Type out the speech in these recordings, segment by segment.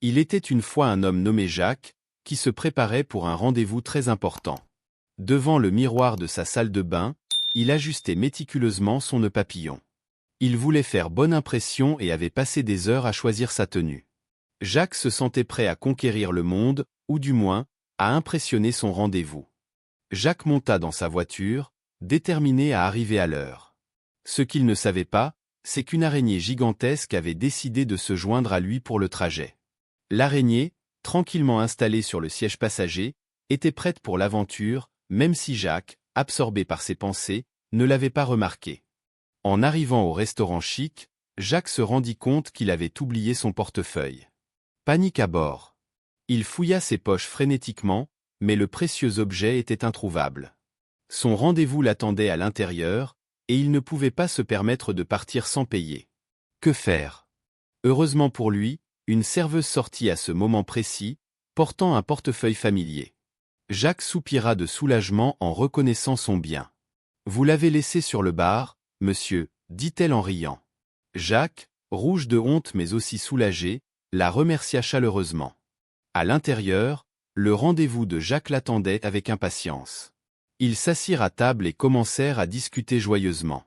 Il était une fois un homme nommé Jacques, qui se préparait pour un rendez-vous très important. Devant le miroir de sa salle de bain, il ajustait méticuleusement son nœud papillon. Il voulait faire bonne impression et avait passé des heures à choisir sa tenue. Jacques se sentait prêt à conquérir le monde, ou du moins, à impressionner son rendez-vous. Jacques monta dans sa voiture, déterminé à arriver à l'heure. Ce qu'il ne savait pas, c'est qu'une araignée gigantesque avait décidé de se joindre à lui pour le trajet. L'araignée, tranquillement installée sur le siège passager, était prête pour l'aventure, même si Jacques, absorbé par ses pensées, ne l'avait pas remarqué. En arrivant au restaurant chic, Jacques se rendit compte qu'il avait oublié son portefeuille. Panique à bord. Il fouilla ses poches frénétiquement, mais le précieux objet était introuvable. Son rendez-vous l'attendait à l'intérieur, et il ne pouvait pas se permettre de partir sans payer. Que faire? Heureusement pour lui, une serveuse sortit à ce moment précis, portant un portefeuille familier. Jacques soupira de soulagement en reconnaissant son bien. « Vous l'avez laissé sur le bar, monsieur, » dit-elle en riant. Jacques, rouge de honte mais aussi soulagé, la remercia chaleureusement. À l'intérieur, le rendez-vous de Jacques l'attendait avec impatience. Ils s'assirent à table et commencèrent à discuter joyeusement.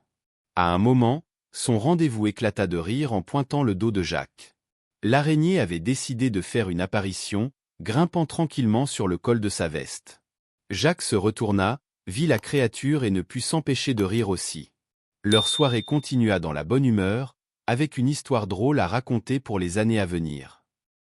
À un moment, son rendez-vous éclata de rire en pointant le dos de Jacques. L'araignée avait décidé de faire une apparition, grimpant tranquillement sur le col de sa veste. Jacques se retourna, vit la créature et ne put s'empêcher de rire aussi. Leur soirée continua dans la bonne humeur, avec une histoire drôle à raconter pour les années à venir.